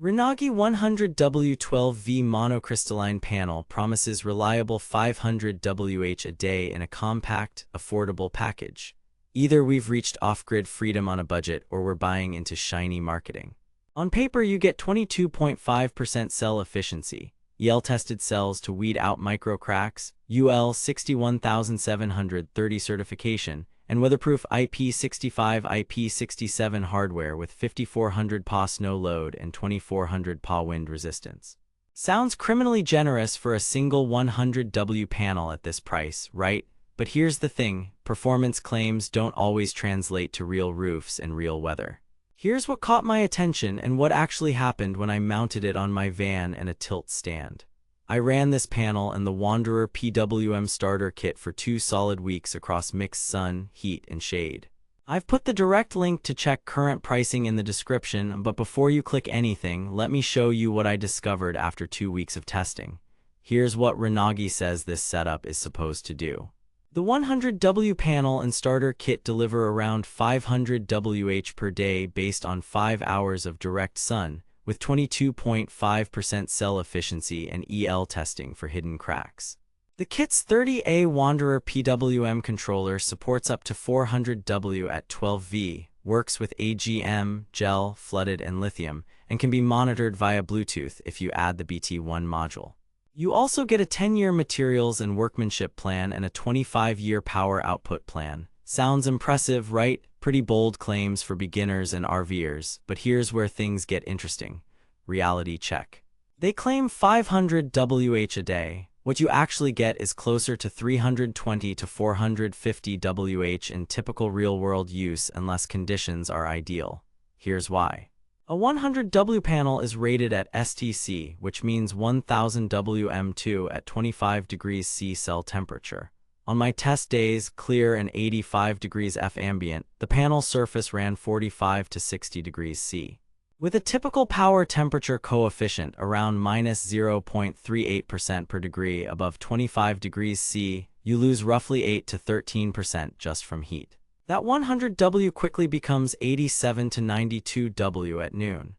Renogy 100W 12V Monocrystalline panel promises reliable 500 Wh a day in a compact, affordable package. Either we've reached off-grid freedom on a budget or we're buying into shiny marketing. On paper, you get 22.5% cell efficiency, EL-tested cells to weed out micro cracks, UL 61730 certification, and weatherproof IP65 IP67 hardware with 5400 PA snow load and 2400 PA wind resistance. Sounds criminally generous for a single 100W panel at this price, right? But here's the thing, performance claims don't always translate to real roofs and real weather. Here's what caught my attention and what actually happened when I mounted it on my van and a tilt stand. I ran this panel and the Wanderer PWM starter kit for 2 solid weeks across mixed sun, heat, and shade. I've put the direct link to check current pricing in the description, but before you click anything, let me show you what I discovered after 2 weeks of testing. Here's what Renogy says this setup is supposed to do. The 100W panel and starter kit deliver around 500 Wh per day based on 5 hours of direct sun, with 22.5% cell efficiency and EL testing for hidden cracks. The kit's 30A Wanderer PWM controller supports up to 400W at 12V, works with AGM, gel, flooded, and lithium, and can be monitored via Bluetooth if you add the BT1 module. You also get a 10-year materials and workmanship plan and a 25-year power output plan. Sounds impressive, right? Pretty bold claims for beginners and RVers, but here's where things get interesting. Reality check. They claim 500 Wh a day. What you actually get is closer to 320 to 450 Wh in typical real-world use unless conditions are ideal. Here's why. A 100W panel is rated at STC, which means 1000 Wm2 at 25 degrees C cell temperature. On my test days, clear and 85 degrees F ambient, the panel surface ran 45 to 60 degrees C. With a typical power temperature coefficient around -0.38% per degree above 25 degrees C, you lose roughly 8 to 13% just from heat. That 100W quickly becomes 87 to 92W at noon.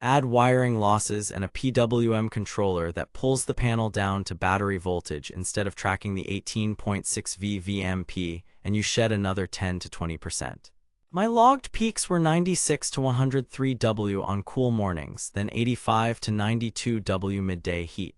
Add wiring losses and a PWM controller that pulls the panel down to battery voltage instead of tracking the 18.6V VMP, and you shed another 10 to 20%. My logged peaks were 96 to 103W on cool mornings, then 85 to 92W midday heat.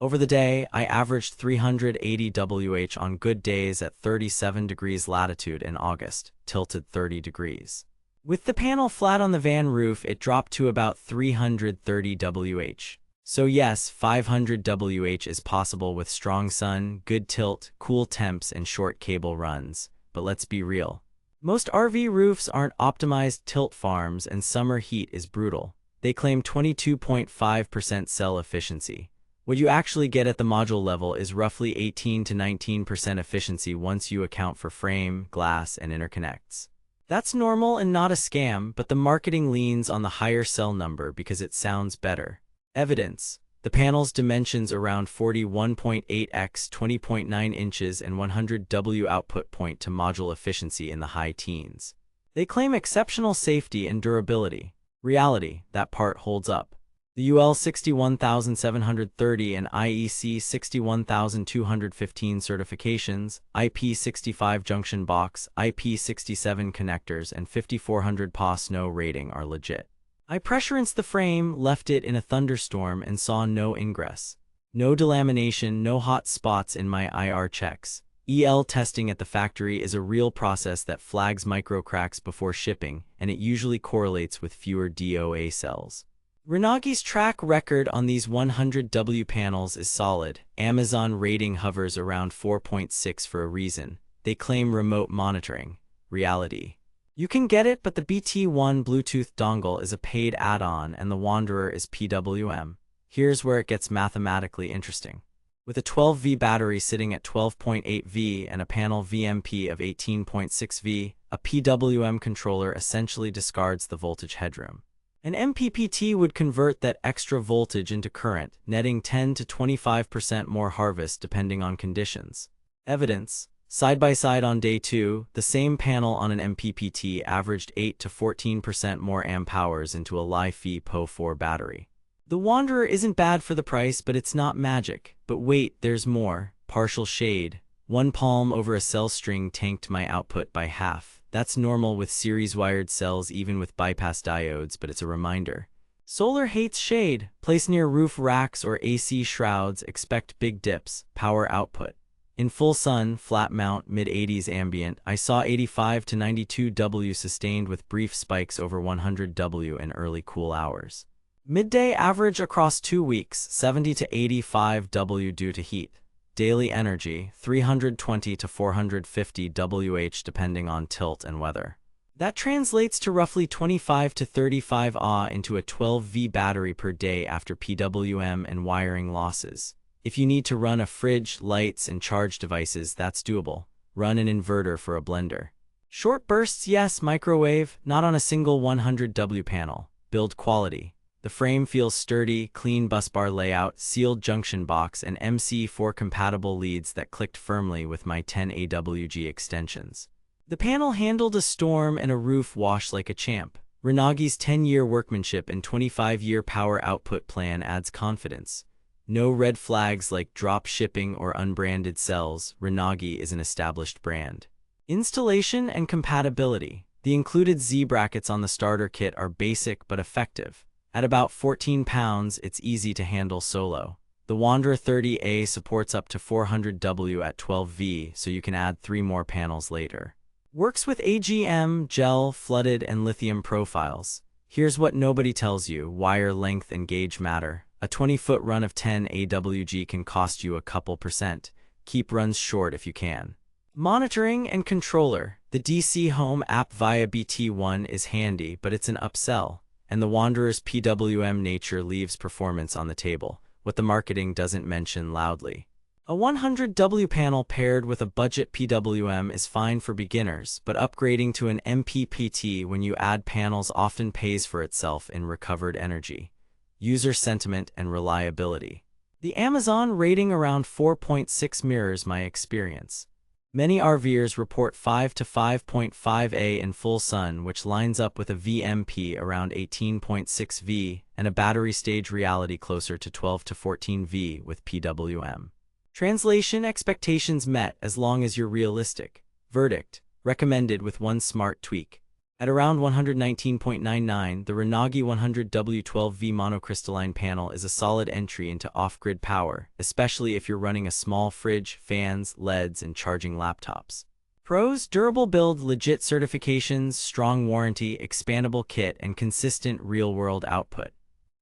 Over the day, I averaged 380 Wh on good days at 37 degrees latitude in August, tilted 30 degrees. With the panel flat on the van roof, it dropped to about 330 Wh. So yes, 500 Wh is possible with strong sun, good tilt, cool temps, and short cable runs. But let's be real. Most RV roofs aren't optimized tilt farms and summer heat is brutal. They claim 22.5% cell efficiency. What you actually get at the module level is roughly 18 to 19% efficiency once you account for frame, glass, and interconnects. That's normal and not a scam, but the marketing leans on the higher cell number because it sounds better. Evidence. The panel's dimensions around 41.8 x 20.9 inches and 100W output point to module efficiency in the high teens. They claim exceptional safety and durability. Reality, that part holds up. The UL 61730 and IEC 61215 certifications, IP65 junction box, IP67 connectors, and 5400 PA snow rating are legit. I pressure-rinsed the frame, left it in a thunderstorm, and saw no ingress. No delamination, no hot spots in my IR checks. EL testing at the factory is a real process that flags micro cracks before shipping, and it usually correlates with fewer DOA cells. Renogy's track record on these 100W panels is solid. Amazon rating hovers around 4.6 for a reason. They claim remote monitoring. Reality. You can get it, but the BT1 Bluetooth dongle is a paid add-on and the Wanderer is PWM. Here's where it gets mathematically interesting. With a 12V battery sitting at 12.8V and a panel VMP of 18.6V, a PWM controller essentially discards the voltage headroom. An MPPT would convert that extra voltage into current, netting 10 to 25% more harvest depending on conditions. Evidence. Side by side on day 2, the same panel on an MPPT averaged 8 to 14% more amp hours into a Li-Fi PO4 battery. The Wanderer isn't bad for the price, but it's not magic. But wait, there's more. Partial shade. One palm over a cell string tanked my output by half. That's normal with series-wired cells, even with bypass diodes, but it's a reminder. Solar hates shade. Place near roof racks or AC shrouds, expect big dips. Power output. In full sun, flat mount, mid-80s ambient, I saw 85 to 92W sustained with brief spikes over 100W in early cool hours. Midday average across 2 weeks, 70 to 85W due to heat. Daily energy, 320 to 450 Wh depending on tilt and weather. That translates to roughly 25 to 35 Ah into a 12V battery per day after PWM and wiring losses. If you need to run a fridge, lights, and charge devices, that's doable. Run an inverter for a blender. Short bursts, yes, microwave, not on a single 100W panel. Build quality. The frame feels sturdy, clean busbar layout, sealed junction box, and MC4 compatible leads that clicked firmly with my 10 AWG extensions. The panel handled a storm and a roof wash like a champ. Renogy's 10-year workmanship and 25-year power output plan adds confidence. No red flags like drop shipping or unbranded cells. Renogy is an established brand. Installation and compatibility. The included Z brackets on the starter kit are basic but effective. At about 14 pounds, it's easy to handle solo. The Wanderer 30A supports up to 400W at 12V, so you can add 3 more panels later. Works with AGM, gel, flooded, and lithium profiles. Here's what nobody tells you: wire length and gauge matter. A 20-foot run of 10 AWG can cost you a couple %. Keep runs short if you can. Monitoring and controller. The DC Home app via BT1 is handy, but it's an upsell. And the Wanderer's PWM nature leaves performance on the table, what the marketing doesn't mention loudly. A 100W panel paired with a budget PWM is fine for beginners, but upgrading to an MPPT when you add panels often pays for itself in recovered energy, user sentiment, and reliability. The Amazon rating around 4.6 mirrors my experience. Many RVers report 5 to 5.5A in full sun, which lines up with a VMP around 18.6V and a battery stage reality closer to 12 to 14V with PWM. Translation: expectations met as long as you're realistic. Verdict: recommended with one smart tweak. At around 119.99, the Renogy 100W 12V monocrystalline panel is a solid entry into off-grid power, especially if you're running a small fridge, fans, LEDs, and charging laptops. Pros: durable build, legit certifications, strong warranty, expandable kit, and consistent real-world output.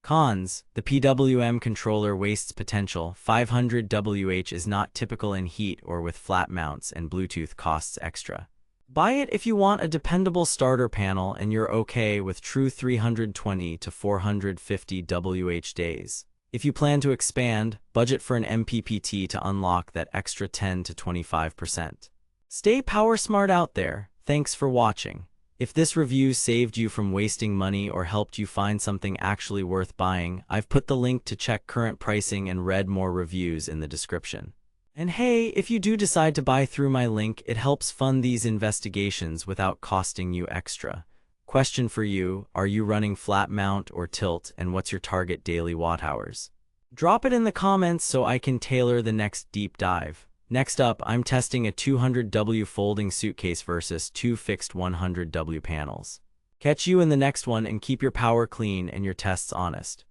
Cons: the PWM controller wastes potential. 500Wh is not typical in heat or with flat mounts, and Bluetooth costs extra. Buy it if you want a dependable starter panel and you're okay with true 320 to 450Wh days. If you plan to expand, budget for an MPPT to unlock that extra 10 to 25%. Stay power smart out there. Thanks for watching. If this review saved you from wasting money or helped you find something actually worth buying, I've put the link to check current pricing and read more reviews in the description. And hey, if you do decide to buy through my link, it helps fund these investigations without costing you extra. Question for you: are you running flat mount or tilt, and what's your target daily watt hours? Drop it in the comments so I can tailor the next deep dive. Next up, I'm testing a 200W folding suitcase versus 2 fixed 100W panels. Catch you in the next one, and keep your power clean and your tests honest.